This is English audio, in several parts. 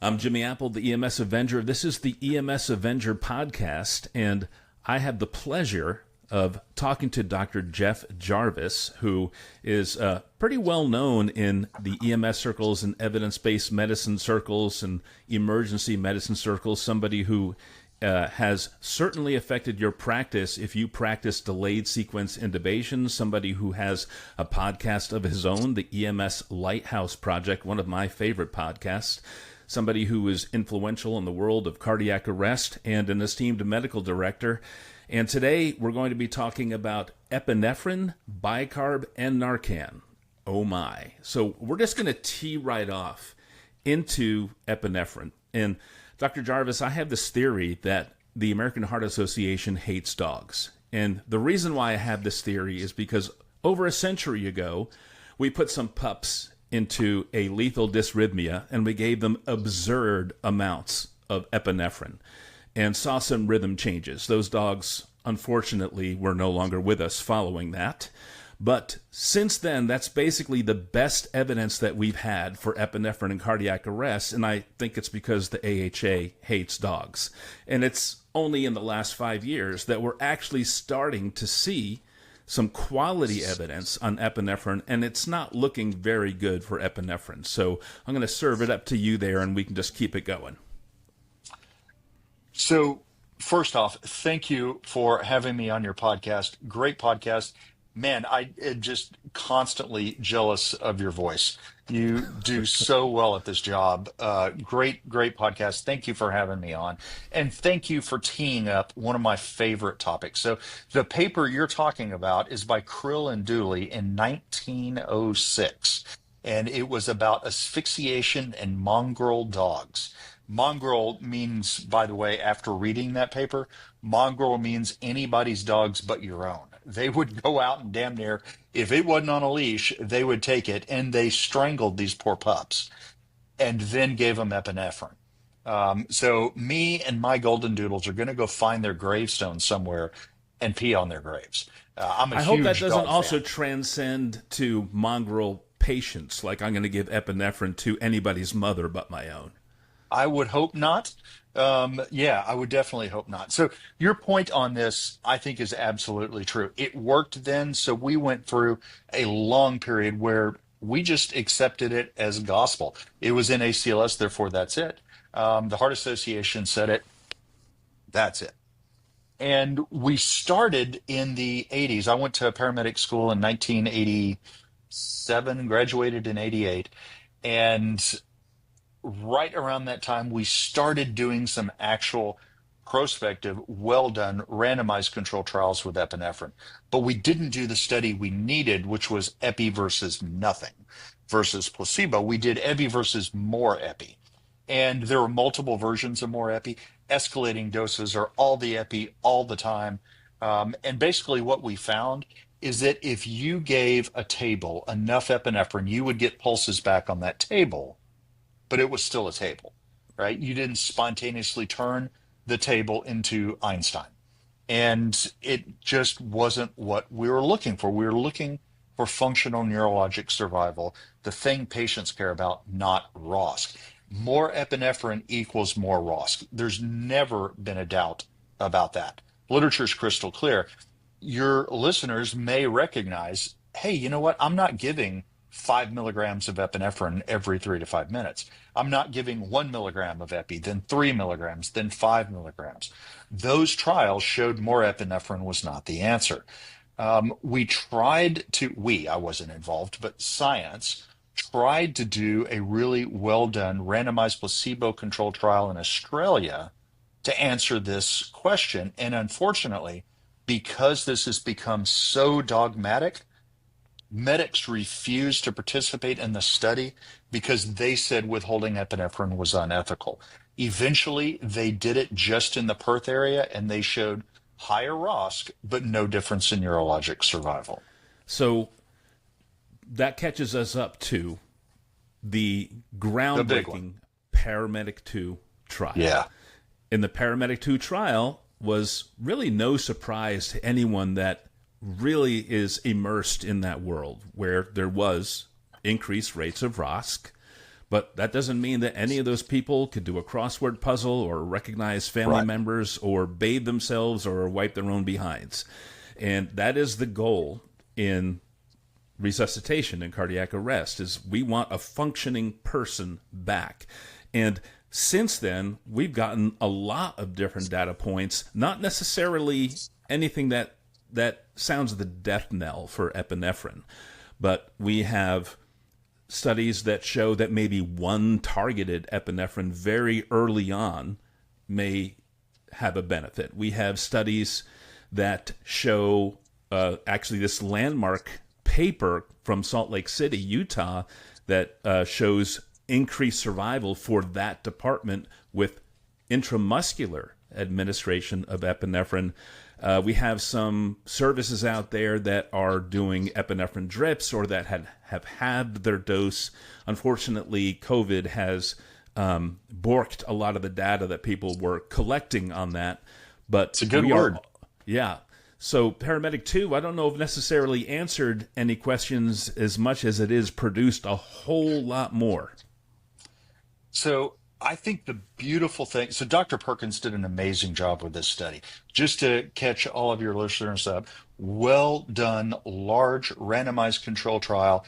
I'm Jimmy Apple, the EMS Avenger. This is the EMS Avenger podcast, and I have the pleasure of talking to Dr. Jeff Jarvis, who is pretty well known in the EMS circles and evidence-based medicine circles and emergency medicine circles, somebody who has certainly affected your practice if you practice delayed sequence intubation, somebody who has a podcast of his own, the EMS Lighthouse Project, one of my favorite podcasts, somebody who is influential in the world of cardiac arrest, and an esteemed medical director. And today we're going to be talking about epinephrine, bicarb, and Narcan. Oh my. So we're just going to tee right off into epinephrine. And Dr. Jarvis, I have this theory that the American Heart Association hates dogs. And the reason why I have this theory is because over a century ago, we put some pups into a lethal dysrhythmia, and we gave them absurd amounts of epinephrine and saw some rhythm changes. Those dogs, unfortunately, were no longer with us following that. But since then, that's basically the best evidence that we've had for epinephrine and cardiac arrest, and I think it's because the AHA hates dogs. And it's only in the last 5 years that we're actually starting to see some quality evidence on epinephrine, and it's not looking very good for epinephrine. So I'm going to serve it up to you there, and we can just keep it going. So first off, thank you for having me on your podcast. Great podcast. Man, I am just constantly jealous of your voice. You do so well at this job. Great podcast. Thank you for having me on. And thank you for teeing up one of my favorite topics. So the paper you're talking about is by Krill and Dooley in 1906. And it was about asphyxiation in mongrel dogs. Mongrel means, by the way, after reading that paper, mongrel means anybody's dogs but your own. They would go out and damn near, if it wasn't on a leash, they would take it, and they strangled these poor pups and then gave them epinephrine. So me and my golden doodles are going to go find their gravestone somewhere and pee on their graves. I hope that doesn't also transcend to mongrel patients, like I'm going to give epinephrine to anybody's mother but my own. I would hope not. I would definitely hope not. So your point on this, I think, is absolutely true. It worked then, so we went through a long period where we just accepted it as gospel. It was in ACLS, therefore that's it. The Heart Association said it, that's it. And we started in the 80s. I went to paramedic school in 1987, graduated in 88, and right around that time, we started doing some actual prospective, well-done, randomized control trials with epinephrine. But we didn't do the study we needed, which was epi versus nothing versus placebo. We did epi versus more epi. And there were multiple versions of more epi. Escalating doses are all the epi all the time. And basically what we found is that if you gave a table enough epinephrine, you would get pulses back on that table, but it was still a table, right? You didn't spontaneously turn the table into Einstein. And it just wasn't what we were looking for. We were looking for functional neurologic survival, the thing patients care about, not ROSC. More epinephrine equals more ROSC. There's never been a doubt about that. Literature is crystal clear. Your listeners may recognize, hey, you know what? I'm not giving 5 milligrams of epinephrine every 3 to 5 minutes. I'm not giving 1 milligram of epi, then 3 milligrams, then 5 milligrams. Those trials showed more epinephrine was not the answer. I wasn't involved, but science tried to do a really well-done randomized placebo-controlled trial in Australia to answer this question. And unfortunately, because this has become so dogmatic, medics refused to participate in the study because they said withholding epinephrine was unethical. Eventually, they did it just in the Perth area, and they showed higher ROSC, but no difference in neurologic survival. So that catches us up to the groundbreaking Paramedic 2 trial. Yeah. In the Paramedic 2 trial was really no surprise to anyone that really is immersed in that world, where there was increased rates of ROSC, But that doesn't mean that any of those people could do a crossword puzzle or recognize family members or bathe themselves or wipe their own behinds. And that is the goal in resuscitation and cardiac arrest, is we want a functioning person back. And since then, we've gotten a lot of different data points, not necessarily anything that sounds the death knell for epinephrine, but we have studies that show that maybe one targeted epinephrine very early on may have a benefit. We have studies that show actually this landmark paper from Salt Lake City, Utah, that shows increased survival for that department with intramuscular administration of epinephrine. We have some services out there that are doing epinephrine drips or that have had their dose. Unfortunately, COVID has borked a lot of the data that people were collecting on that. But it's a good word. Yeah. So Paramedic 2, I don't know if necessarily answered any questions as much as it is produced a whole lot more. So I think the beautiful thing, so Dr. Perkins did an amazing job with this study. Just to catch all of your listeners up, well done, large randomized control trial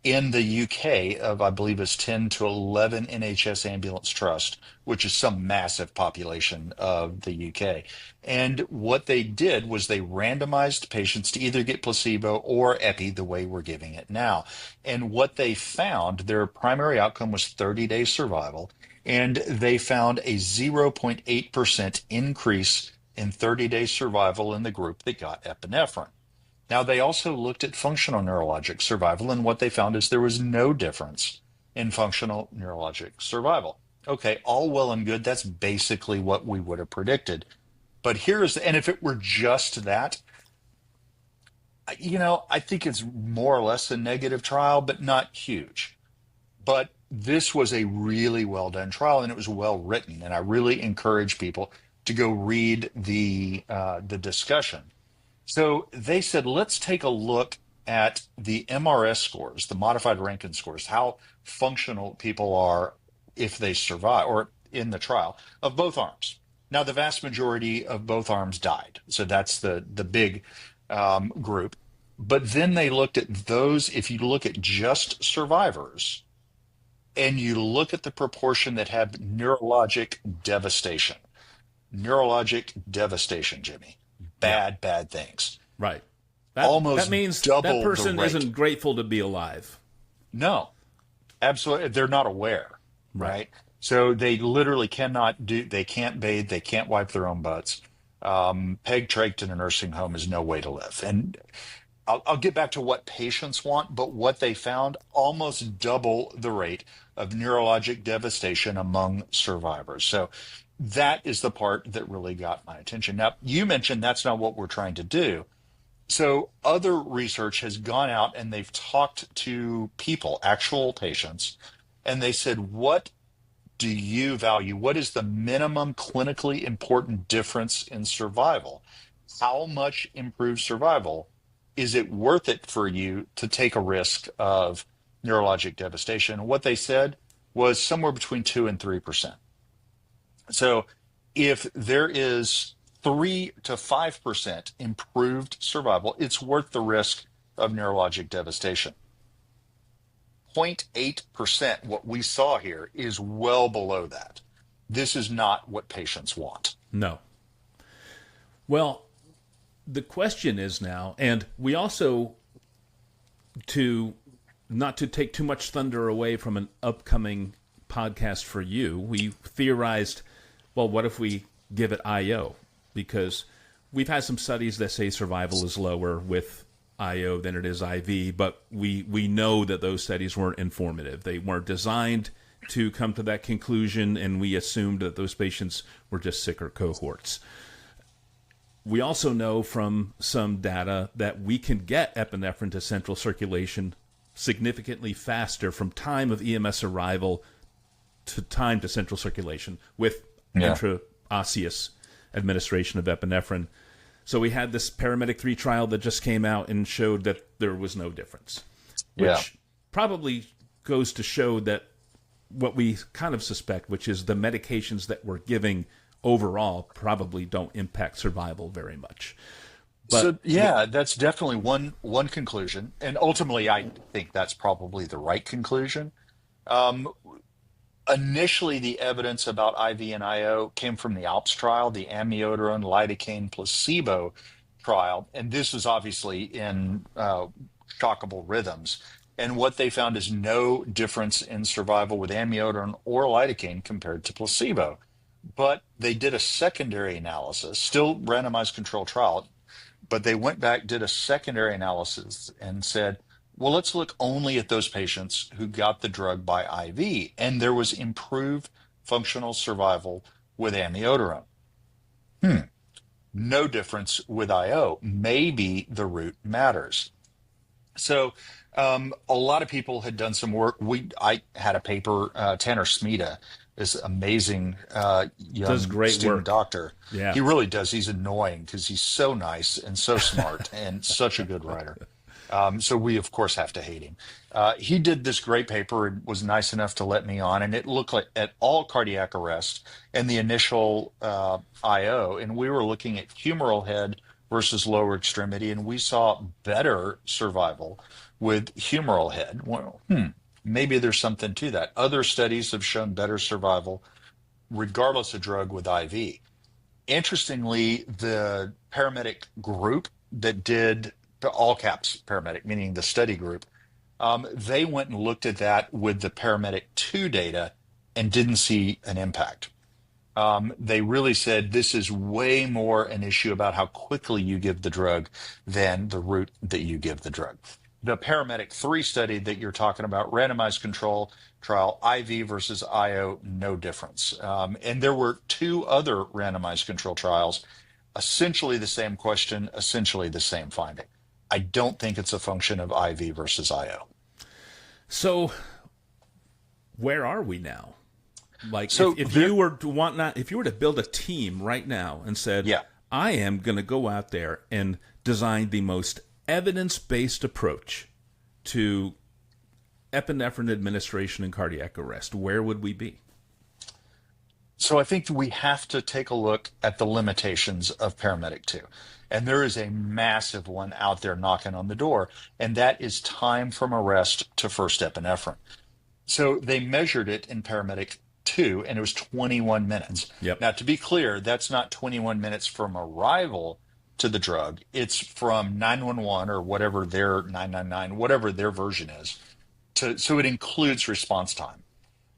in the UK of, I believe it's 10 to 11 NHS ambulance trust, which is some massive population of the UK. And what they did was they randomized patients to either get placebo or epi, the way we're giving it now. And what they found, their primary outcome was 30-day survival. And they found a 0.8% increase in 30-day survival in the group that got epinephrine. Now, they also looked at functional neurologic survival, and what they found is there was no difference in functional neurologic survival. Okay, all well and good. That's basically what we would have predicted. But and if it were just that, I think it's more or less a negative trial, but not huge. But this was a really well done trial, and it was well written. And I really encourage people to go read the discussion. So they said, let's take a look at the MRS scores, the modified Rankin scores, how functional people are if they survive, or in the trial of both arms. Now, the vast majority of both arms died. So that's the big group. But then they looked at those, if you look at just survivors, and you look at the proportion that have neurologic devastation. Neurologic devastation, Jimmy. Bad things. Right. That means double that person the rate. Isn't grateful to be alive. No, absolutely. They're not aware, right? So they literally they can't bathe, they can't wipe their own butts. Peg-trached in a nursing home is no way to live. And I'll get back to what patients want, but what they found, almost double the rate of neurologic devastation among survivors. So that is the part that really got my attention. Now, you mentioned that's not what we're trying to do. So other research has gone out and they've talked to people, actual patients, and they said, what do you value? What is the minimum clinically important difference in survival? How much improved survival? Is it worth it for you to take a risk of neurologic devastation? And what they said was somewhere between 2 and 3%. So if there is 3 to 5% improved survival, it's worth the risk of neurologic devastation. 0.8%, what we saw here, is well below that. This is not what patients want. No. Well, the question is now, and we also, not to take too much thunder away from an upcoming podcast for you, we theorized, well, what if we give it IO? Because we've had some studies that say survival is lower with IO than it is IV, but we know that those studies weren't informative. They weren't designed to come to that conclusion, and we assumed that those patients were just sicker cohorts. We also know from some data that we can get epinephrine to central circulation significantly faster from time of EMS arrival to time to central circulation with intraosseous administration of epinephrine. So we had this Paramedic 3 trial that just came out and showed that there was no difference, which probably goes to show that what we kind of suspect, which is the medications that we're giving overall probably don't impact survival very much. But So yeah, that's definitely one conclusion, and ultimately, I think that's probably the right conclusion. Um, Initially, the evidence about IV and IO came from the ALPS trial, the amiodarone lidocaine placebo trial, and this is obviously in shockable rhythms. And what they found is no difference in survival with amiodarone or lidocaine compared to placebo. But they did a secondary analysis, still randomized control trial, but they went back, did a secondary analysis, and said, well, let's look only at those patients who got the drug by IV. And there was improved functional survival with amiodarone. No difference with IO. Maybe the route matters. So a lot of people had done some work. I had a paper, Tanner Smeda, this amazing does young great student work. doctor. Yeah. He really does. He's annoying because he's so nice and so smart and such a good writer. So we, of course, have to hate him. He did this great paper and was nice enough to let me on, and it looked like at all cardiac arrest and the initial IO, and we were looking at humeral head versus lower extremity, and we saw better survival with humeral head. Well, maybe there's something to that. Other studies have shown better survival regardless of drug with IV. Interestingly, the paramedic group that did the all caps paramedic, meaning the study group, they went and looked at that with the paramedic 2 data and didn't see an impact. They really said this is way more an issue about how quickly you give the drug than the route that you give the drug. The paramedic 3 study that you're talking about, randomized control trial, IV versus IO, no difference. And there were 2 other randomized control trials, essentially the same question, essentially the same finding. I don't think it's a function of IV versus IO. So where are we now? Like, So if you were to if you were to build a team right now and said, Yeah. I am going to go out there and design the most evidence-based approach to epinephrine administration and cardiac arrest, where would we be? So I think we have to take a look at the limitations of paramedic 2. And there is a massive one out there knocking on the door, and that is time from arrest to first epinephrine. So they measured it in paramedic 2, and it was 21 minutes. Yep. Now, to be clear, that's not 21 minutes from arrival to the drug. It's from 911 or whatever their 999, whatever their version is. So it includes response time.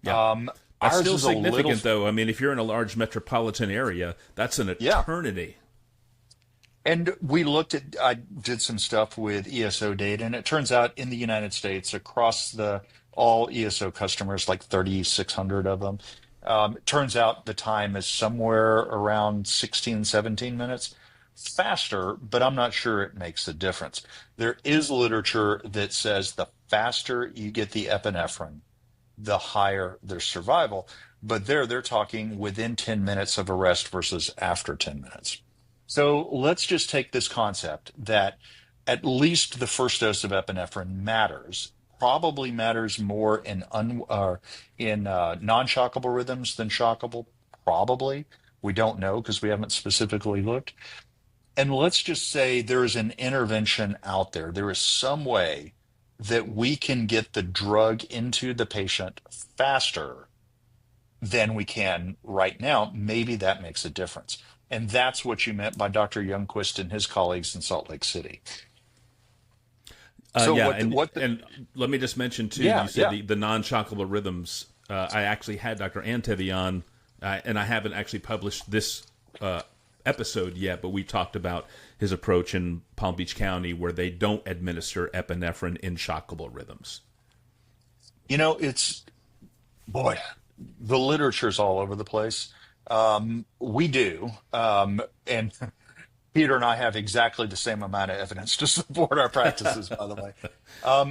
Yeah. That's Ours still is significant, though. I mean, if you're in a large metropolitan area, that's an eternity. And I did some stuff with ESO data, and it turns out in the United States, across all ESO customers, like 3,600 of them, it turns out the time is somewhere around 16, 17 minutes faster, but I'm not sure it makes a difference. There is literature that says the faster you get the epinephrine, the higher their survival. But they're talking within 10 minutes of arrest versus after 10 minutes. So let's just take this concept that at least the first dose of epinephrine matters, probably matters more in non-shockable rhythms than shockable, probably. We don't know because we haven't specifically looked. And let's just say there is an intervention out there. There is some way that we can get the drug into the patient faster than we can right now. Maybe that makes a difference. And that's what you meant by Dr. Youngquist and his colleagues in Salt Lake City. So and let me just mention, too, you said the non-shockable rhythms. I actually had Dr. Antevi on, and I haven't actually published this episode yet, but we talked about his approach in Palm Beach County where they don't administer epinephrine in shockable rhythms. You know, the literature's all over the place. We do. And Peter and I have exactly the same amount of evidence to support our practices, by the way.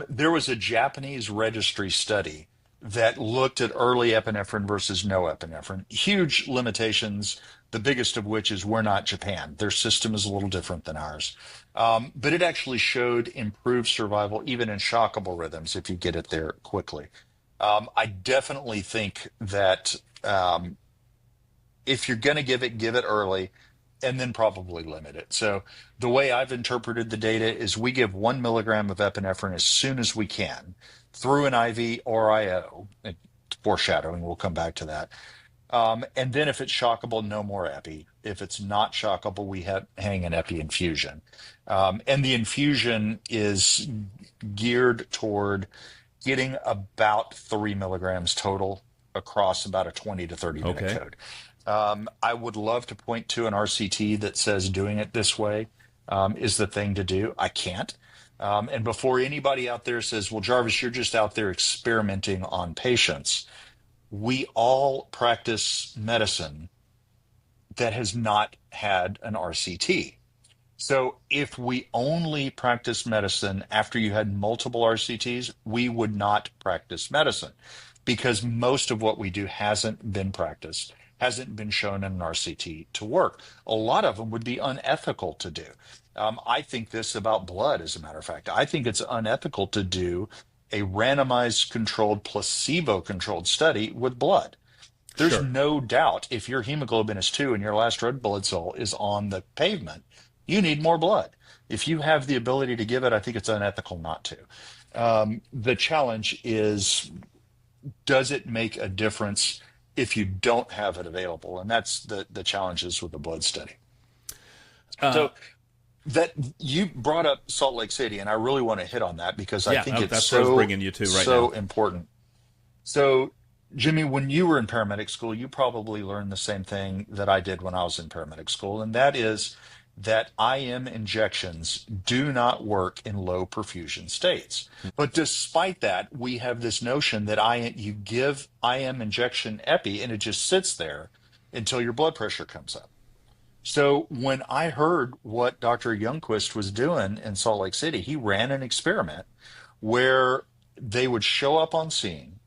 There was a Japanese registry study that looked at early epinephrine versus no epinephrine. Huge limitations, the biggest of which is we're not Japan. Their system is a little different than ours. But it actually showed improved survival even in shockable rhythms if you get it there quickly. I definitely think that if you're going to give it early and then probably limit it. So the way I've interpreted the data is we give 1 milligram of epinephrine as soon as we can through an IV or IO. Foreshadowing, we'll come back to that. And then if it's shockable, no more epi. If it's not shockable, we hang an epi infusion. And the infusion is geared toward getting about 3 milligrams total across about a 20 to 30 minute Okay. code. I would love to point to an RCT that says doing it this way is the thing to do. I can't. And before anybody out there says, well, Jarvis, you're just out there experimenting on patients, we all practice medicine that has not had an RCT. So if we only practice medicine after you had multiple RCTs, we would not practice medicine because most of what we do hasn't been practiced, hasn't been shown in an RCT to work. A lot of them would be unethical to do. I think this about blood, as a matter of fact. I think it's unethical to do a randomized controlled, placebo controlled study with blood. There's Sure. no doubt if your hemoglobin is 2 and your last red blood cell is on the pavement, you need more blood. If you have the ability to give it, I think it's unethical not to. The challenge is, does it make a difference if you don't have it available? And that's the challenges with the blood study. Uh, So that you brought up Salt Lake City, and I really want to hit on that because I yeah, think it's that's what I was so, bringing you to right so now. important. So, Jimmy, when you were in paramedic school, you probably learned the same thing that I did when I was in paramedic school, and that is that IM injections do not work in low perfusion states. But despite that, we have this notion that you give IM injection epi and it just sits there until your blood pressure comes up. So when I heard what Dr. Youngquist was doing in Salt Lake City, he ran an experiment where they would show up on scene.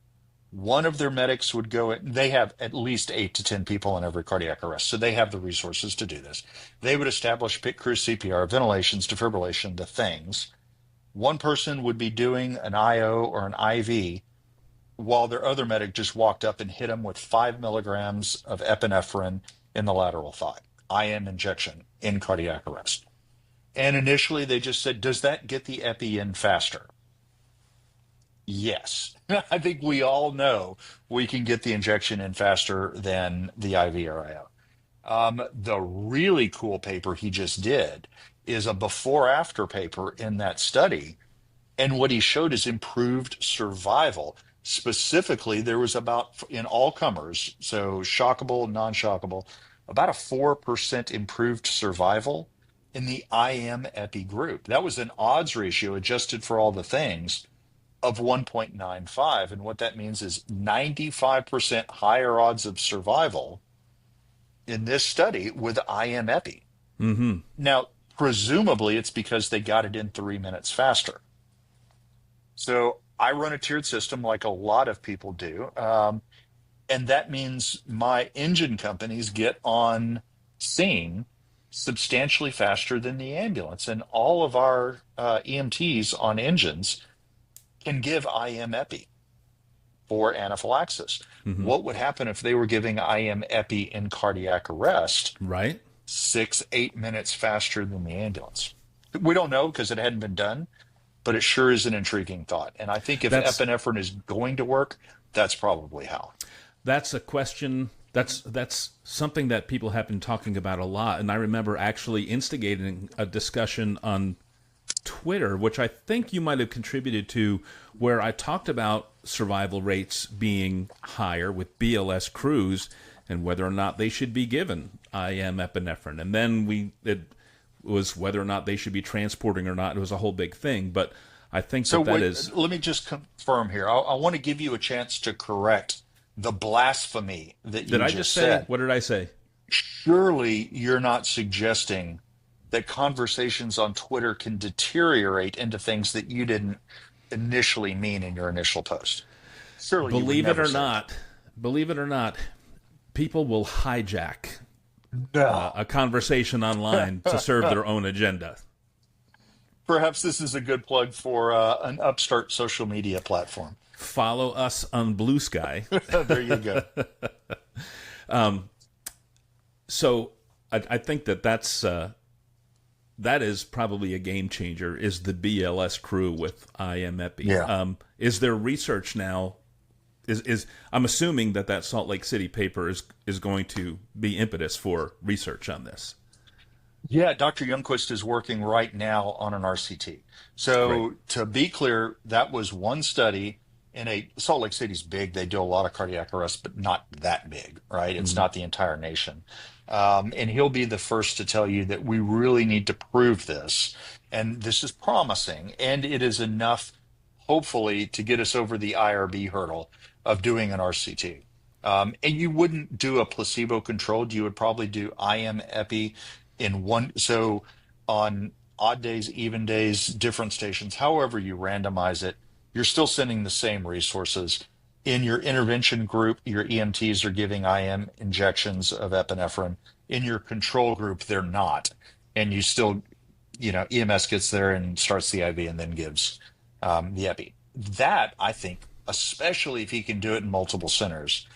One of their medics would go, they have at least 8 to 10 people in every cardiac arrest, so they have the resources to do this. They would establish pit crew CPR, ventilations, defibrillation, the things. One person would be doing an IO or an IV while their other medic just walked up and hit them with 5 milligrams of epinephrine in the lateral thigh, IM injection in cardiac arrest. And initially they just said, does that get the epi in faster? Yes. I think we all know we can get the injection in faster than the IV or IO. The really cool paper he just did is a before after paper in that study. And what he showed is improved survival. Specifically, there was about, in all comers, so shockable, non shockable, about a 4% improved survival in the IM epi group. That was an odds ratio adjusted for all the things of 1.95. And what that means is 95% higher odds of survival in this study with IM epi. Mm-hmm. Now, presumably it's because they got it in 3 minutes faster. So I run a tiered system like a lot of people do. And that means my engine companies get on scene substantially faster than the ambulance. And all of our EMTs on engines can give IM epi for anaphylaxis. Mm-hmm. What would happen if they were giving IM epi in cardiac arrest Right. 6, 8 minutes faster than the ambulance? We don't know because it hadn't been done, but it sure is an intriguing thought. And I think if That's epinephrine is going to work, that's probably how. That's a question. That's something that people have been talking about a lot, and I remember actually instigating a discussion on Twitter, which I think you might have contributed to, where I talked about survival rates being higher with BLS crews and whether or not they should be given IM epinephrine, and then it was whether or not they should be transporting or not. It was a whole big thing, but I think So that wait, is. let me just confirm here. I want to give you a chance to correct the blasphemy that you Did I just just say? said. What did I say? Surely you're not suggesting that conversations on Twitter can deteriorate into things that you didn't initially mean in your initial post. Surely you would Believe it never or say not, believe it or not, people will hijack that. a conversation online to serve their own agenda. Perhaps this is a good plug for an upstart social media platform. follow us on Blue Sky. There you go. So I think that is probably a game changer, is the BLS crew with IM Epi. Yeah. Is there research now? Is I'm assuming that Salt Lake City paper is going to be impetus for research on this. Yeah, Dr. Youngquist is working right now on an RCT. So Great. to be clear, that was one study in Salt Lake City's big. They do a lot of cardiac arrest, but not that big, right? It's Mhm. not the entire nation. And he'll be the first to tell you that we really need to prove this. And this is promising. And it is enough, hopefully, to get us over the IRB hurdle of doing an RCT. And you wouldn't do a placebo controlled, you would probably do IM epi in one. So on odd days, even days, different stations, however you randomize it, you're still sending the same resources. In your intervention group, your EMTs are giving IM injections of epinephrine. In your control group, they're not. And you still, EMS gets there and starts the IV and then gives the epi. That, I think, especially if he can do it in multiple centers.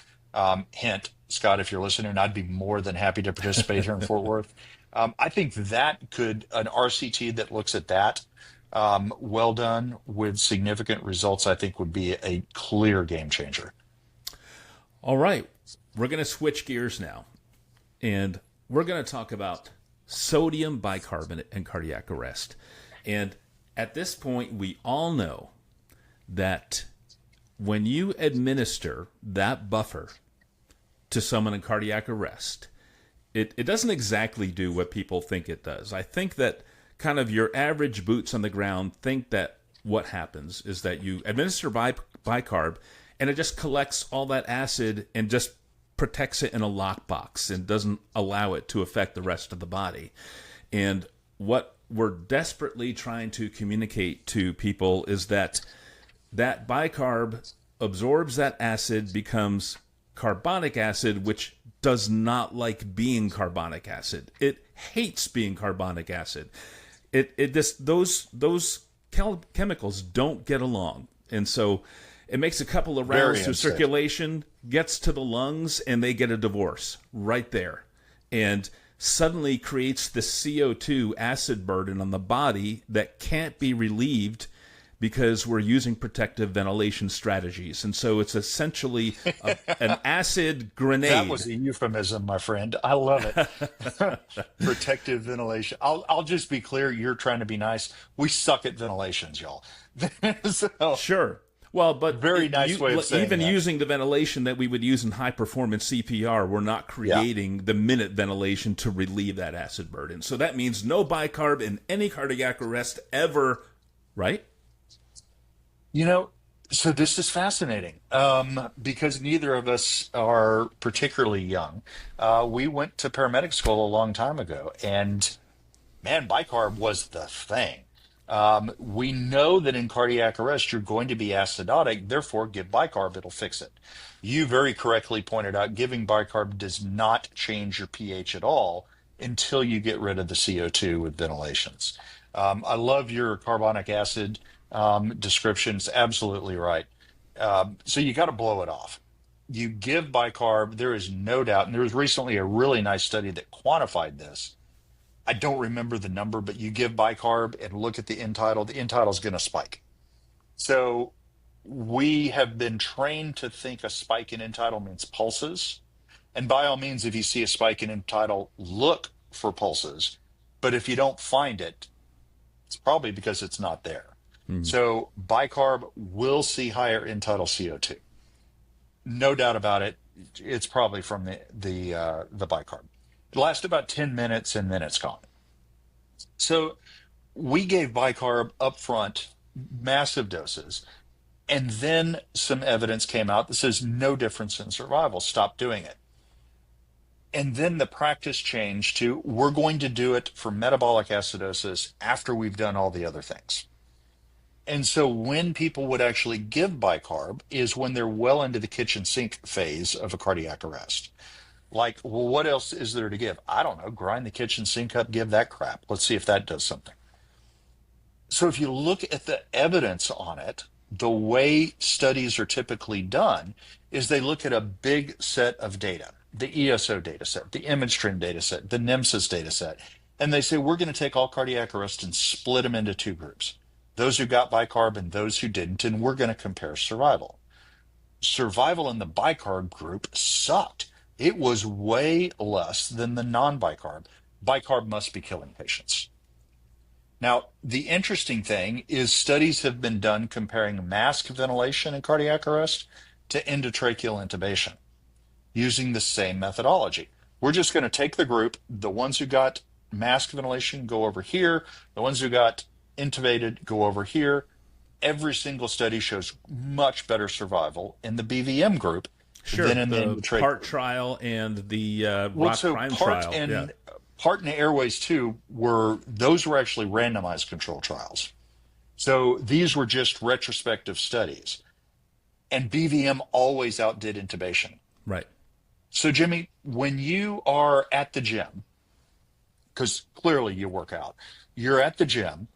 Hint, Scott, if you're listening, I'd be more than happy to participate here in Fort Worth. I think that an RCT that looks at that, well done with significant results, I think would be a clear game changer. All right, we're going to switch gears now, and we're going to talk about sodium bicarbonate and cardiac arrest. And at this point, we all know that when you administer that buffer to someone in cardiac arrest, it doesn't exactly do what people think it does. I think that kind of your average boots on the ground think that what happens is that you administer bicarb, and it just collects all that acid and just protects it in a lockbox and doesn't allow it to affect the rest of the body. And what we're desperately trying to communicate to people is that bicarb absorbs that acid, becomes carbonic acid, which does not like being carbonic acid. It hates being carbonic acid. Those chemicals don't get along, and so it makes a couple of rounds through circulation, gets to the lungs, and they get a divorce right there, and suddenly creates the CO2 acid burden on the body that can't be relieved because we're using protective ventilation strategies. And so it's essentially an acid grenade. That was a euphemism, my friend. I love it. Protective ventilation. I'll just be clear. You're trying to be nice. We suck at ventilations, y'all. So, Sure. Well, but very nice way of saying even that. using the ventilation that we would use in high-performance CPR, we're not creating the minute ventilation to relieve that acid burden. So that means no bicarb in any cardiac arrest ever, right? So this is fascinating because neither of us are particularly young. We went to paramedic school a long time ago, and man, bicarb was the thing. We know that in cardiac arrest, you're going to be acidotic, therefore give bicarb, it'll fix it. You very correctly pointed out giving bicarb does not change your pH at all until you get rid of the CO2 with ventilations. I love your carbonic acid descriptions, absolutely right. So you got to blow it off. You give bicarb, there is no doubt, and there was recently a really nice study that quantified this. I don't remember the number, but you give bicarb and look at the end tidal, the end tidal is going to spike. So we have been trained to think a spike in end tidal means pulses. And by all means, if you see a spike in end tidal, look for pulses. But if you don't find it, it's probably because it's not there. So bicarb will see higher end tidal CO2. No doubt about it. It's probably from the bicarb. It lasts about 10 minutes and then it's gone. So we gave bicarb up front, massive doses, and then some evidence came out that says no difference in survival. Stop doing it. And then the practice changed to we're going to do it for metabolic acidosis after we've done all the other things. And so when people would actually give bicarb is when they're well into the kitchen sink phase of a cardiac arrest. Like, well, what else is there to give? I don't know. Grind the kitchen sink up, give that crap. Let's see if that does something. So if you look at the evidence on it, The way studies are typically done is they look at a big set of data, the ESO data set, the image trend data set, the NEMSIS data set, and they say, we're going to take all cardiac arrest and split them into two groups, those who got bicarb and those who didn't, and we're going to compare survival. Survival in the bicarb group sucked. It was way less than the non-bicarb. Bicarb must be killing patients. Now, the interesting thing is studies have been done comparing mask ventilation in cardiac arrest to endotracheal intubation using the same methodology. We're just going to take the group, the ones who got mask ventilation go over here, the ones who got intubated go over here. Every single study shows much better survival in the BVM group than in the endotracheal. PART trial and the Rock Prime trial. PART and Airways 2 were actually randomized control trials. So these were just retrospective studies. And BVM always outdid intubation. Right. So, Jimmy, when you are at the gym, because clearly you work out, you're at the gym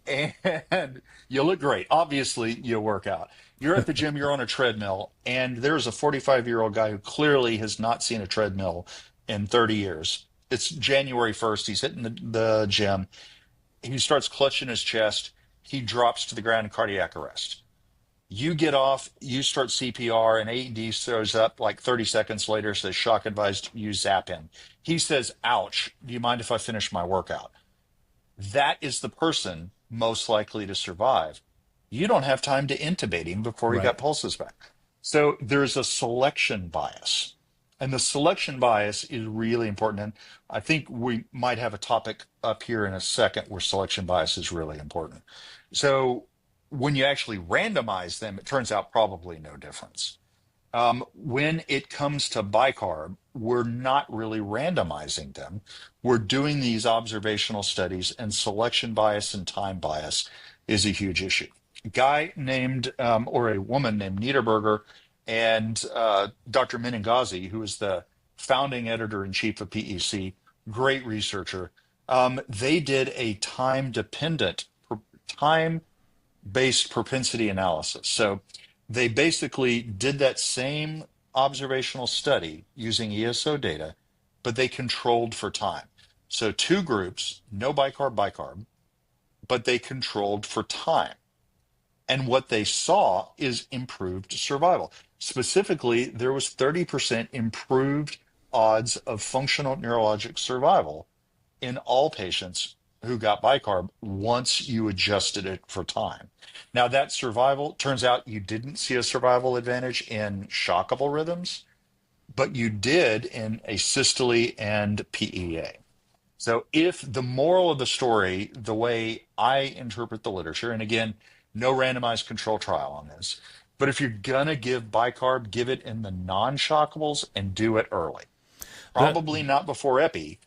and you look great. Obviously, you work out. You're at the gym, you're on a treadmill, and there's a 45-year-old guy who clearly has not seen a treadmill in 30 years. It's January 1st. He's hitting the gym. He starts clutching his chest. He drops to the ground in cardiac arrest. You get off, you start CPR, and AED throws up like 30 seconds later, says shock advised, you zap him. He says, ouch, do you mind if I finish my workout? That is the person most likely to survive. You don't have time to intubate him before he got pulses back. So there's a selection bias. And the selection bias is really important. And I think we might have a topic up here in a second where selection bias is really important. So when you actually randomize them, it turns out probably no difference. When it comes to bicarb, we're not really randomizing them. We're doing these observational studies, and selection bias and time bias is a huge issue. A guy named, or a woman named Niederberger and Dr. Menengazi, who is the founding editor-in-chief of PEC, great researcher, they did a time-based propensity analysis. So they basically did that same observational study using ESO data, but they controlled for time. So two groups, no bicarb, but they controlled for time. And what they saw is improved survival. Specifically, there was 30% improved odds of functional neurologic survival in all patients who got bicarb once you adjusted it for time. Now, that survival, turns out you didn't see a survival advantage in shockable rhythms, but you did in asystole and PEA. So if the moral of the story, the way I interpret the literature, and again, no randomized control trial on this, but if you're going to give bicarb, give it in the non-shockables and do it early. Probably not before epi,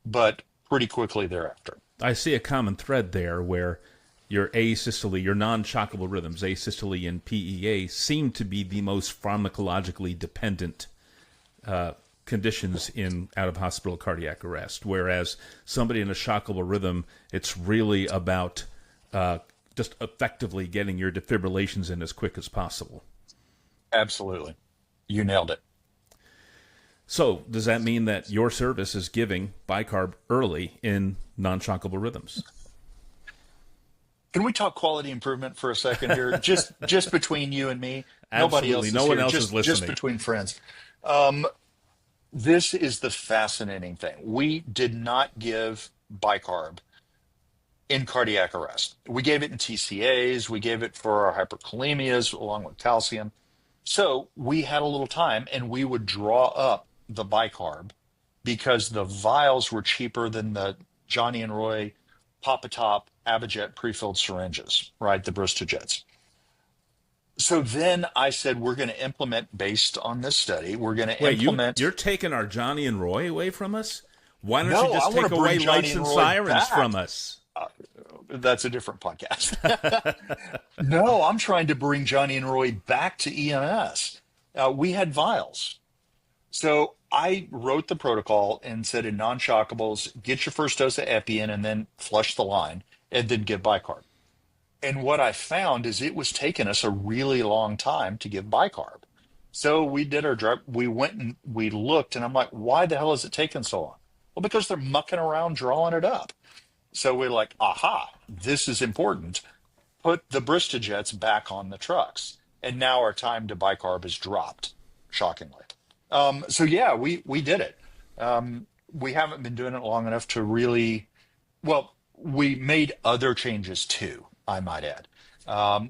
but pretty quickly thereafter. I see a common thread there where your asystole, your non-shockable rhythms, asystole and PEA, seem to be the most pharmacologically dependent conditions in out-of-hospital cardiac arrest, whereas somebody in a shockable rhythm, it's really about just effectively getting your defibrillations in as quick as possible. Absolutely. You nailed it. So does that mean that your service is giving bicarb early in non-shockable rhythms? Can we talk quality improvement for a second here? just between you and me. Absolutely. Nobody else is no one here. else is listening. Just between friends. This is the fascinating thing. We did not give bicarb in cardiac arrest. We gave it in TCAs. We gave it for our hyperkalemias along with calcium. So we had a little time, and we would draw up the bicarb because the vials were cheaper than the Johnny and Roy Papa Top Abijet prefilled syringes, right? The Bristol Jets. So then I said, we're going to implement based on this study. We're going to implement. You're taking our Johnny and Roy away from us? Why don't No, you just I wanna take away bring Johnny lights and and Roy sirens back. from us? That's a different podcast. No, I'm trying to bring Johnny and Roy back to EMS. We had vials. So I wrote the protocol and said in non-shockables, get your first dose of epi in and then flush the line and then give bicarb. And what I found is it was taking us a really long time to give bicarb. So we did our drug, we went and we looked, and I'm like, why the hell is it taking so long? Well, because they're mucking around drawing it up. So we're like, aha, this is important. Put the Bristol-Jets back on the trucks. And now our time to bicarb is dropped, shockingly. So yeah, we did it. We haven't been doing it long enough to really, well, we made other changes too, I might add.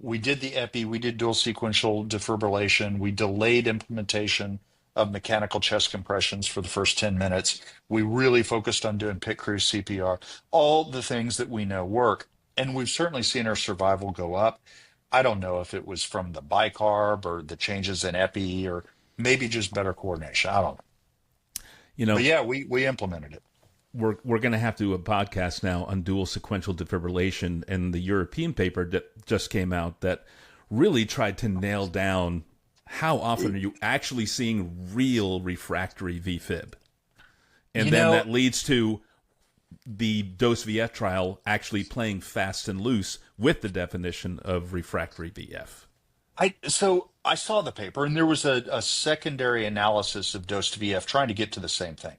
We did the epi, we did dual sequential defibrillation, we delayed implementation of mechanical chest compressions for the first 10 minutes. We really focused on doing pit crew CPR, all the things that we know work. And we've certainly seen our survival go up. I don't know if it was from the bicarb or the changes in epi or maybe just better coordination. I don't know. You know, But yeah, we implemented it. we're going to have to do a podcast now on dual sequential defibrillation, and the European paper that just came out that really tried to nail down how often are you actually seeing real refractory VFib, and You then know, that leads to the dose VF trial actually playing fast and loose with the definition of refractory VF. I saw the paper, and there was a secondary analysis of dose to VF trying to get to the same thing.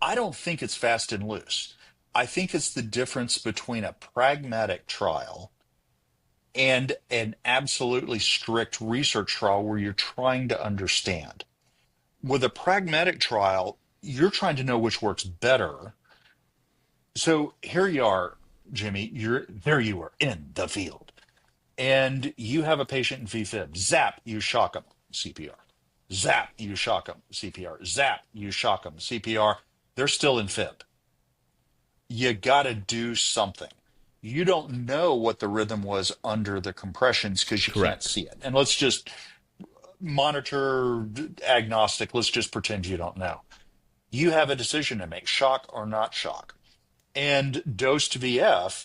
I don't think it's fast and loose. I think it's the difference between a pragmatic trial and an absolutely strict research trial where you're trying to understand. With a pragmatic trial, you're trying to know which works better. So here you are, Jimmy, there you are in the field. And you have a patient in VFib. Zap, you shock them, CPR. Zap, you shock them, CPR. Zap, you shock them, CPR. They're still in fib. You got to do something. You don't know what the rhythm was under the compressions because you can't Correct. see it. And let's just monitor agnostic. Let's just pretend you don't know. You have a decision to make, shock or not shock. And dose to VF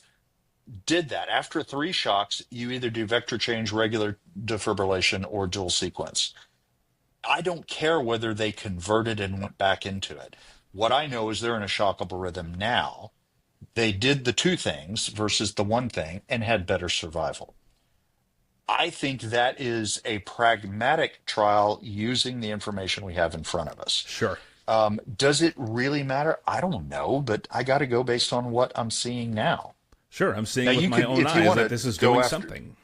did that. After 3 shocks, you either do vector change, regular defibrillation, or dual sequence. I don't care whether they converted and went back into it. What I know is they're in a shockable rhythm now. They did the 2 things versus the 1 thing and had better survival. I think that is a pragmatic trial using the information we have in front of us. Sure. Does it really matter? I don't know, but I got to go based on what I'm seeing now. Sure, I'm seeing Now with you my could, own if you eyes want that to this is go doing after, something.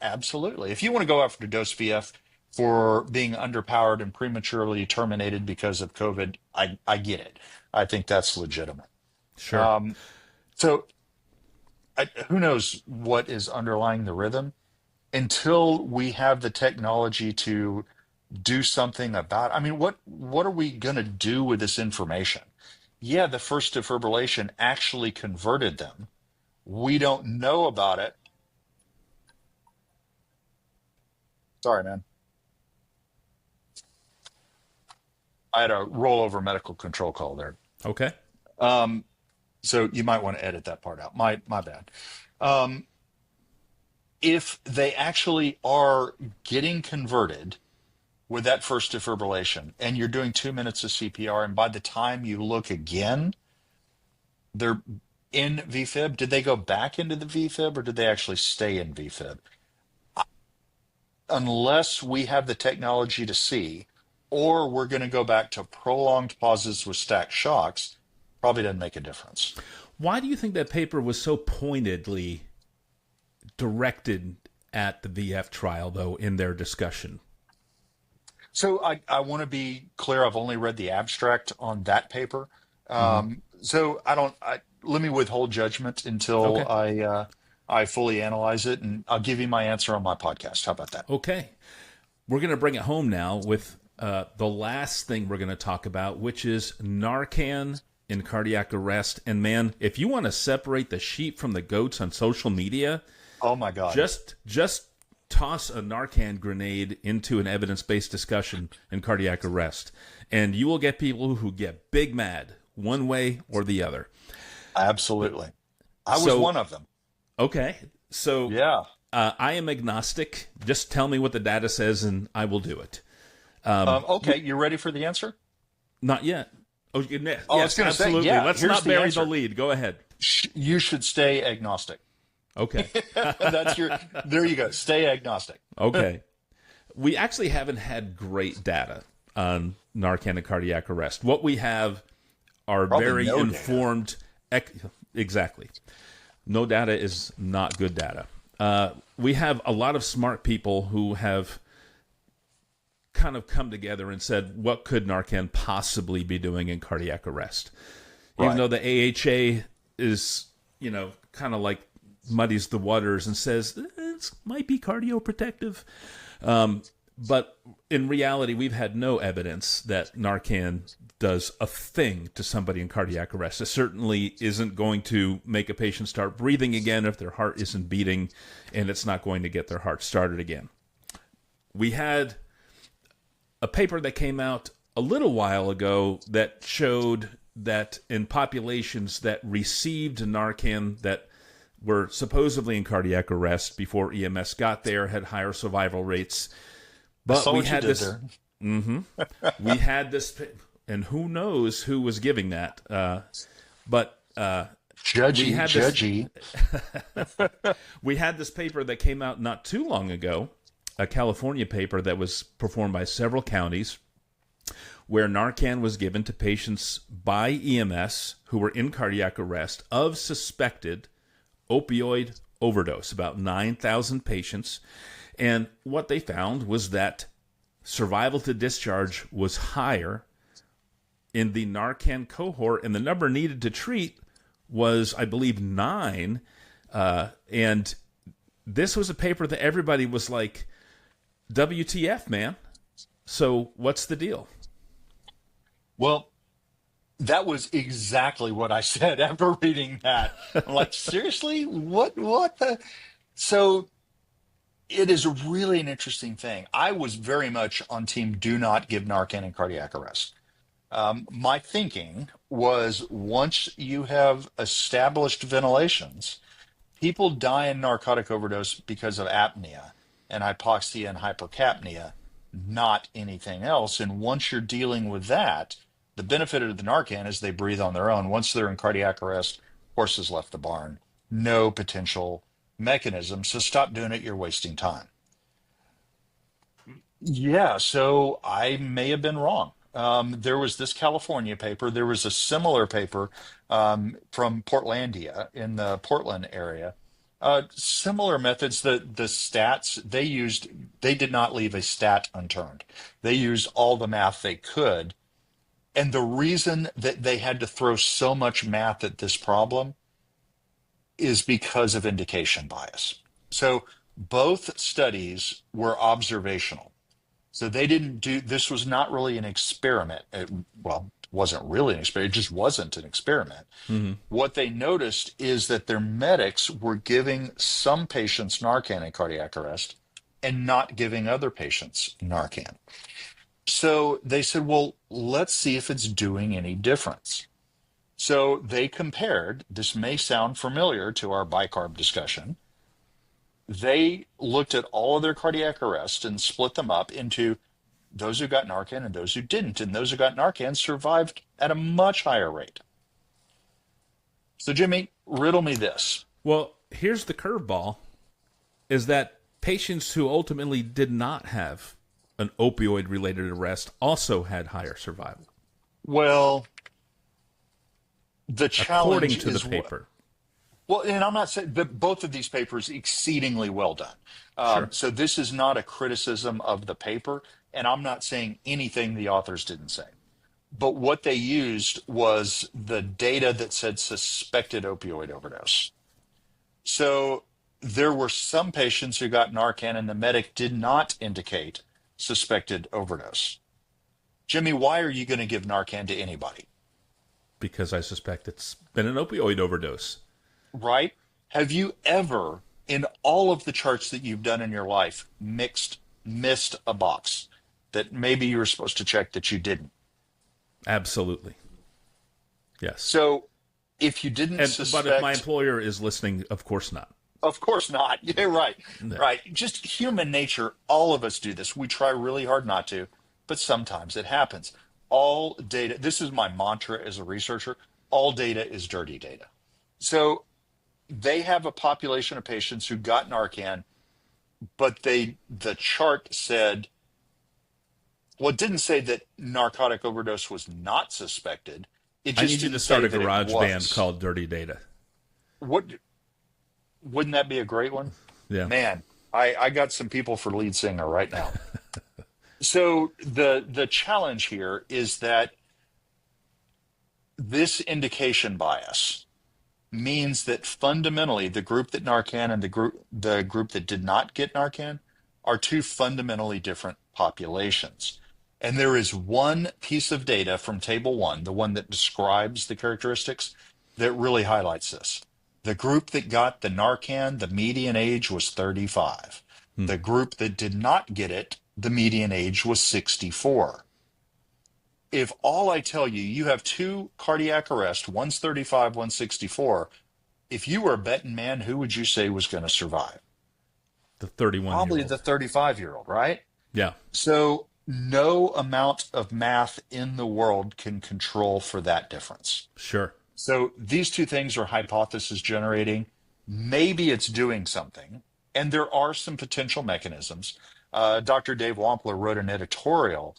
absolutely. If you want to go after dose VF for being underpowered and prematurely terminated because of COVID, I get it. I think that's legitimate. Sure. So who knows what is underlying the rhythm until we have the technology to do something about it. I mean, what are we going to do with this information? Yeah, the first defibrillation actually converted them. We don't know about it. Sorry, man. I had a rollover medical control call there. Okay. So you might want to edit that part out. My bad. Um, if they actually are getting converted with that first defibrillation and you're doing 2 minutes of CPR, and by the time you look again, they're in VFib, did they go back into the VFib or did they actually stay in VFib? Unless we have the technology to see, or we're going to go back to prolonged pauses with stacked shocks, probably doesn't make a difference. Why do you think that paper was so pointedly directed at the VF trial, though, in their discussion? So I want to be clear. I've only read the abstract on that paper. So let me withhold judgment until Okay. I fully analyze it, and I'll give you my answer on my podcast. How about that? Okay. We're going to bring it home now with the last thing we're going to talk about, which is Narcan in cardiac arrest. And man, if you want to separate the sheep from the goats on social media, Oh my God. just toss a Narcan grenade into an evidence-based discussion in cardiac arrest, and you will get people who get big mad one way or the other. Absolutely. I was So- one of them. Okay. So Yeah. I am agnostic. Just tell me what the data says, and I will do it. Okay. You ready for the answer? Not yet. Oh, I yes, was gonna say, absolutely. yeah, Let's here's not the bury answer. the lead. Go ahead. You should stay agnostic. Okay. That's your, there you go. Stay agnostic. Okay. We actually haven't had great data on Narcan and cardiac arrest. What we have are Probably very no informed. Exactly. No data is not good data. We have a lot of smart people who have kind of come together and said, what could Narcan possibly be doing in cardiac arrest? Even though the AHA is, kind of like muddies the waters and says, it might be cardioprotective. But in reality, we've had no evidence that Narcan does a thing to somebody in cardiac arrest. It certainly isn't going to make a patient start breathing again if their heart isn't beating, and it's not going to get their heart started again. We had a paper that came out a little while ago that showed that in populations that received Narcan that were supposedly in cardiac arrest before EMS got there had higher survival rates. But we had this. We had this, and who knows who was giving that? Judgy. We had this paper that came out not too long ago, a California paper that was performed by several counties, where Narcan was given to patients by EMS who were in cardiac arrest of suspected opioid overdose, about 9,000 patients. And what they found was that survival to discharge was higher in the Narcan cohort, and the number needed to treat was, I believe, 9. And this was a paper that everybody was like, WTF, man. So what's the deal? Well, that was exactly what I said after reading that. I'm like, seriously? What the? So it is really an interesting thing. I was very much on team do not give Narcan in cardiac arrest. My thinking was once you have established ventilations, people die in narcotic overdose because of apnea and hypoxia and hypercapnia, not anything else. And once you're dealing with that, the benefit of the Narcan is they breathe on their own. Once they're in cardiac arrest, horses left the barn. No potential mechanism. So stop doing it. You're wasting time. Yeah, so I may have been wrong. There was this California paper. There was a similar paper from Portlandia in the Portland area. Similar methods. The stats they used, they did not leave a stat unturned. They used all the math they could. And the reason that they had to throw so much math at this problem is because of indication bias. So both studies were observational. So they didn't do, this was not really an experiment. It wasn't really an experiment. It just wasn't an experiment. Mm-hmm. What they noticed is that their medics were giving some patients Narcan in cardiac arrest and not giving other patients Narcan. So they said, well, let's see if it's doing any difference. So they compared, this may sound familiar to our bicarb discussion. They looked at all of their cardiac arrests and split them up into those who got Narcan and those who didn't. And those who got Narcan survived at a much higher rate. So, Jimmy, riddle me this. Well, here's the curveball, is that patients who ultimately did not have an opioid-related arrest also had higher survival. Well, the challenge according to is the paper. Well, and I'm not saying that both of these papers exceedingly well done. Sure. So this is not a criticism of the paper, and I'm not saying anything the authors didn't say. But what they used was the data that said suspected opioid overdose. So there were some patients who got Narcan and the medic did not indicate suspected overdose. Jimmy, why are you going to give Narcan to anybody? Because I suspect it's been an opioid overdose. Right? Have you ever, in all of the charts that you've done in your life, missed a box that maybe you were supposed to check that you didn't? Absolutely. Yes. So if you didn't suspect... But if my employer is listening, of course not. Of course not. Yeah, right. No. Right. Just human nature. All of us do this. We try really hard not to, but sometimes it happens. All data, this is my mantra as a researcher, all data is dirty data. So they have a population of patients who got Narcan, but the chart said, well, it didn't say that narcotic overdose was not suspected. It I just need you to didn't start say a that it garage band was. called Dirty Data. What wouldn't that be a great one? Yeah. Man, I got some people for lead singer right now. So the challenge here is that this indication bias means that fundamentally the group that Narcan and the group that did not get Narcan are two fundamentally different populations. And there is one piece of data from table one, the one that describes the characteristics, that really highlights this. The group that got the Narcan, the median age was 35. Hmm. The group that did not get it, the median age was 64. If all I tell you, you have two cardiac arrests, one's 35, one's 64, if you were a betting man, who would you say was going to survive? The 31-year Probably old. the 35-year-old, right? Yeah. So no amount of math in the world can control for that difference. Sure. So these two things are hypothesis generating. Maybe it's doing something, and there are some potential mechanisms. Dr. Dave Wampler wrote an editorial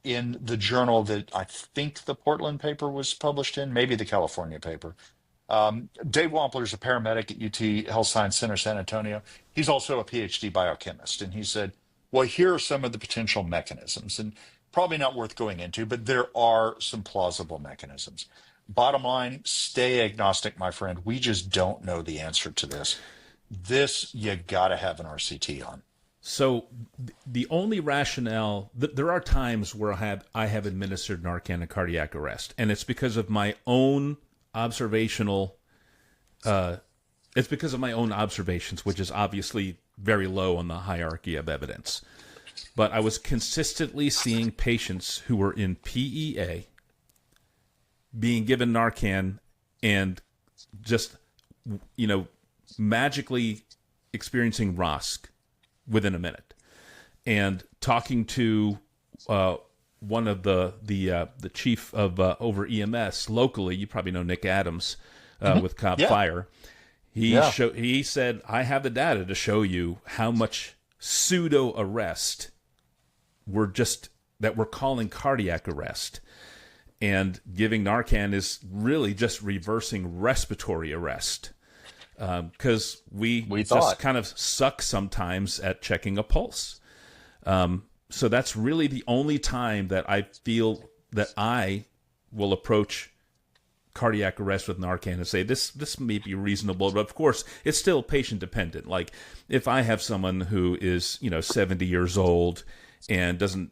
in the journal that I think the Portland paper was published in, maybe the California paper. Dave Wampler is a paramedic at UT Health Science Center, San Antonio. He's also a PhD biochemist. And he said, well, here are some of the potential mechanisms, and probably not worth going into, but there are some plausible mechanisms. Bottom line, stay agnostic, my friend. We just don't know the answer to this. This you got to have an RCT on. So the only rationale, there are times where I have administered Narcan in cardiac arrest, and it's because of my own observational, it's because of my own observations, which is obviously very low on the hierarchy of evidence. But I was consistently seeing patients who were in PEA being given Narcan and just, magically experiencing ROSC within a minute. And talking to one of the chief of over EMS locally, you probably know Nick Adams with Cobb Yeah. Fire. He said, I have the data to show you how much pseudo arrest we're calling cardiac arrest. And giving Narcan is really just reversing respiratory arrest. Because we just kind of suck sometimes at checking a pulse. So that's really the only time that I feel that I will approach cardiac arrest with Narcan and say, this may be reasonable, but of course, it's still patient dependent. Like, if I have someone who is, 70 years old and doesn't,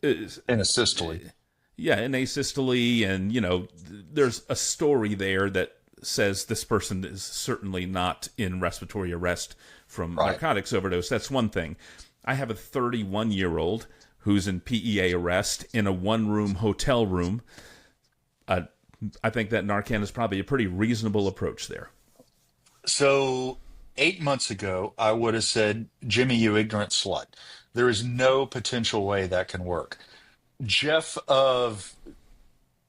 is, In a systole. yeah, in asystole, and, there's a story there that says this person is certainly not in respiratory arrest from narcotics overdose. That's one thing. I have a 31-year-old who's in PEA arrest in a one-room hotel room. I think that Narcan is probably a pretty reasonable approach there. So 8 months ago, I would have said, Jimmy, you ignorant slut. There is no potential way that can work. Jeff of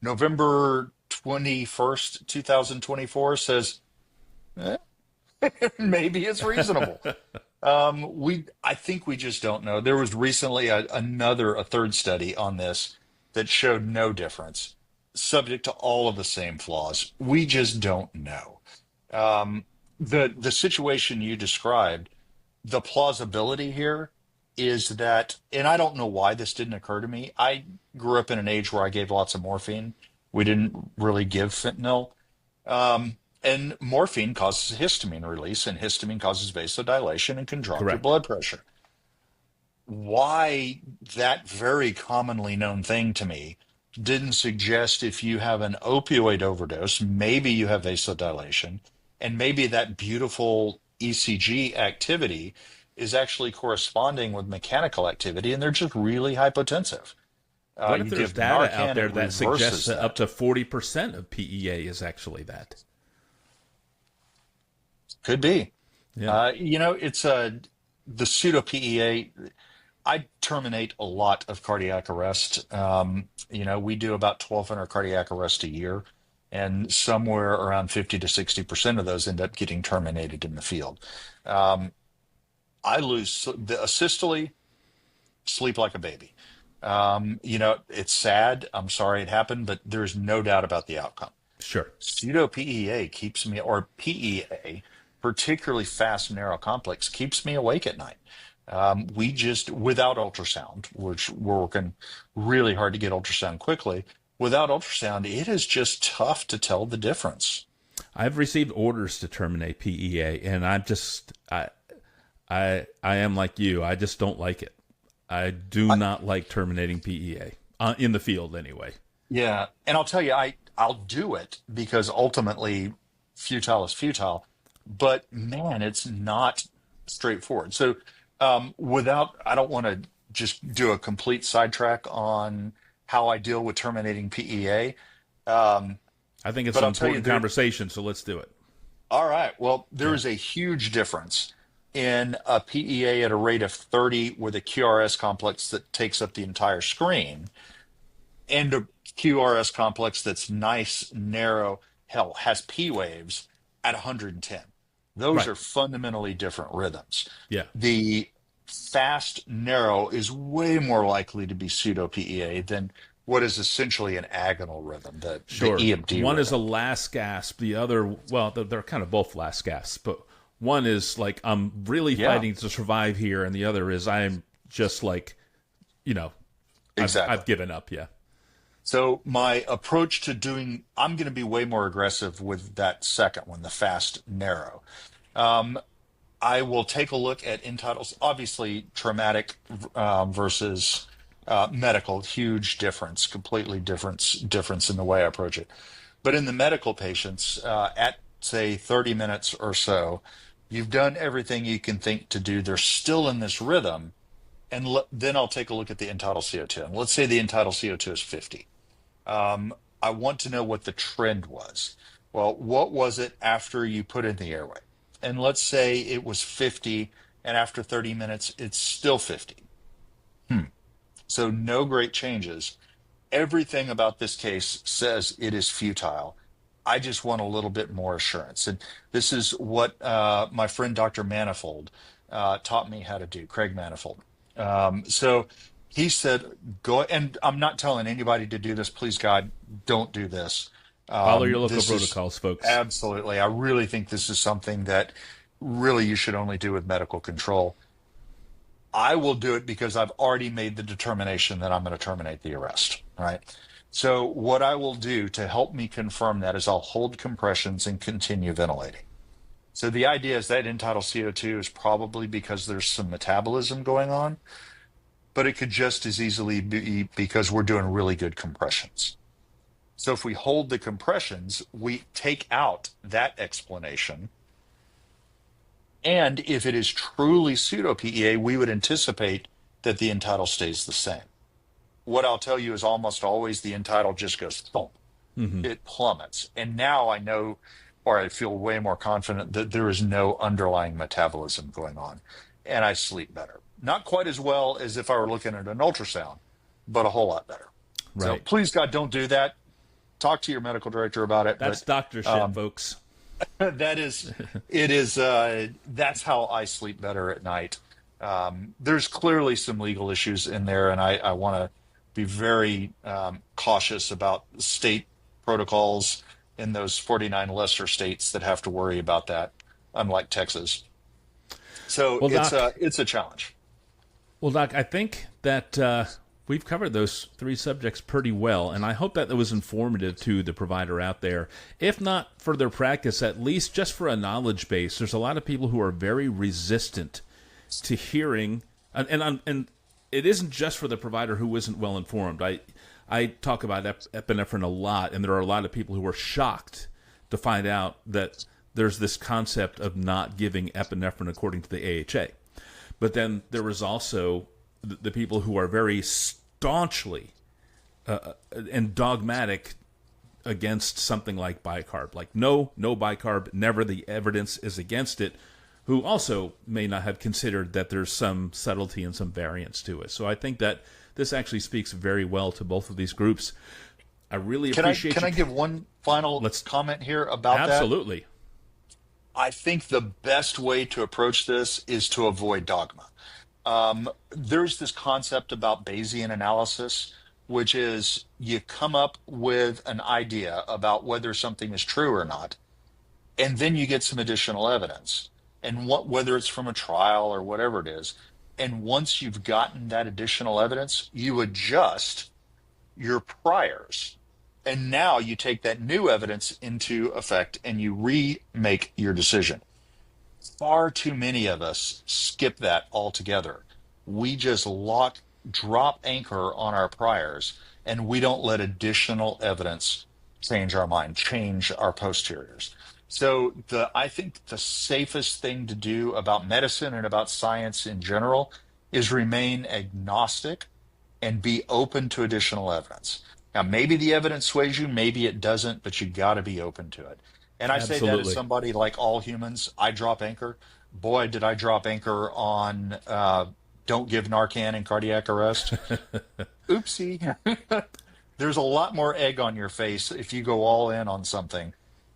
November 21st, 2024 says, maybe it's reasonable. I think we just don't know. There was recently a third study on this that showed no difference, subject to all of the same flaws. We just don't know. The situation you described, the plausibility here is that, and I don't know why this didn't occur to me. I grew up in an age where I gave lots of morphine. We didn't really give fentanyl. And morphine causes histamine release, and histamine causes vasodilation and can drop your Correct. blood pressure. Why that very commonly known thing to me didn't suggest if you have an opioid overdose, maybe you have vasodilation, and maybe that beautiful ECG activity is actually corresponding with mechanical activity, and they're just really hypotensive. What if You there's give data Narcan, out there it that suggests reverses that that. up to 40% of PEA is actually that? Could be. Yeah. It's the pseudo PEA. I terminate a lot of cardiac arrest. We do about 1,200 cardiac arrests a year, and somewhere around 50 to 60% of those end up getting terminated in the field. Um, I lose the asystole, sleep like a baby. It's sad. I'm sorry it happened, but there's no doubt about the outcome. Sure. Pseudo PEA keeps me, or PEA, particularly fast narrow complex, keeps me awake at night. We just, without ultrasound, which we're working really hard to get ultrasound quickly, without ultrasound, it is just tough to tell the difference. I've received orders to terminate PEA, and I am like you. I just don't like it. I do not like terminating PEA in the field anyway. Yeah, and I'll tell you, I'll do it because ultimately futile is futile, but man, it's not straightforward. So I don't want to just do a complete sidetrack on how I deal with terminating PEA. I think it's But an I'll tell you, important conversation, so let's do it. all right, well, there is a huge difference in a PEA at a rate of 30 with a QRS complex that takes up the entire screen and a QRS complex that's nice, narrow, hell, has P waves at 110. Those Right. are fundamentally different rhythms. Yeah. The fast narrow is way more likely to be pseudo PEA than what is essentially an agonal rhythm, the Sure. EMD One is a rhythm. last gasp. The other, well, they're kind of both last gasps, but one is like, I'm really Yeah, fighting to survive here, and the other is I'm just like, exactly. I've given up. Yeah. So my approach to I'm going to be way more aggressive with that second one, the fast narrow. Um, I will take a look at entitles. Obviously, traumatic versus medical, huge difference, completely difference in the way I approach it. But in the medical patients, at say 30 minutes or so, you've done everything you can think to do. They're still in this rhythm, and then I'll take a look at the entitled CO2. And let's say the entitled CO2 is 50. I want to know what the trend was. Well, what was it after you put in the airway? And let's say it was 50, and after 30 minutes, it's still 50. So no great changes. Everything about this case says it is futile. I just want a little bit more assurance. And this is what my friend Dr. Manifold taught me how to do, Craig Manifold. So he said, go, and I'm not telling anybody to do this. Please, God, don't do this. Follow your local This is protocols, folks. absolutely, I really think this is something that really you should only do with medical control. I will do it because I've already made the determination that I'm going to terminate the arrest. Right. So what I will do to help me confirm that is I'll hold compressions and continue ventilating. So the idea is that entitled CO2 is probably because there's some metabolism going on, but it could just as easily be because we're doing really good compressions. So if we hold the compressions, we take out that explanation. And if it is truly pseudo PEA, we would anticipate that the entitle stays the same. What I'll tell you is almost always the entitle just goes thump. It plummets. And now I know, or I feel way more confident that there is no underlying metabolism going on. And I sleep better. Not quite as well as if I were looking at an ultrasound, but a whole lot better. So Right. please, God, don't do that. Talk to your medical director about it. That's But doctor shit, folks. that is, that's how I sleep better at night. There's clearly some legal issues in there, and I want to be very cautious about state protocols in those 49 lesser states that have to worry about that, unlike Texas. So Well, Doc, it's a challenge. Well, Doc, I think that we've covered those three subjects pretty well, and I hope that was informative to the provider out there. If not for their practice, at least just for a knowledge base. There's a lot of people who are very resistant to hearing, and it isn't just for the provider who isn't well informed. I talk about epinephrine a lot, and there are a lot of people who are shocked to find out that there's this concept of not giving epinephrine according to the AHA. But then there was also the people who are very staunchly and dogmatic against something like bicarb. Like, no bicarb, never, the evidence is against it, who also may not have considered that there's some subtlety and some variance to it. So I think that this actually speaks very well to both of these groups. I really Can I appreciate can you. I give one final Let's comment here about that? absolutely. I think the best way to approach this is to avoid dogma. There's this concept about Bayesian analysis, which is you come up with an idea about whether something is true or not, and then you get some additional evidence, and whether it's from a trial or whatever it is. And once you've gotten that additional evidence, you adjust your priors. And now you take that new evidence into effect and you remake your decision. Far too many of us skip that altogether. We just drop anchor on our priors, and we don't let additional evidence change our mind, change our posteriors. So I think the safest thing to do about medicine and about science in general is remain agnostic and be open to additional evidence. Now, maybe the evidence sways you, maybe it doesn't, but you got to be open to it. And I say that as Absolutely. somebody like all humans, I drop anchor. Boy, did I drop anchor on don't give Narcan in cardiac arrest. Oopsie. There's a lot more egg on your face if you go all in on something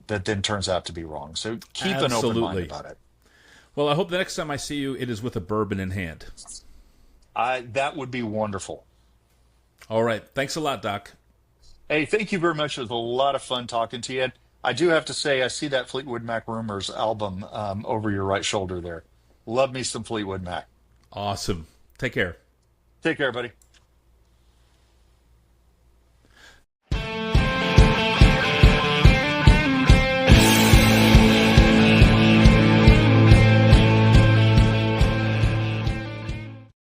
that then turns out to be wrong. So keep an open mind Absolutely. about it. Well, I hope the next time I see you, it is with a bourbon in hand. That would be wonderful. All right. Thanks a lot, Doc. Hey, thank you very much. It was a lot of fun talking to you. And I do have to say, I see that Fleetwood Mac Rumors album over your right shoulder there. Love me some Fleetwood Mac. Awesome. Take care. Take care, buddy.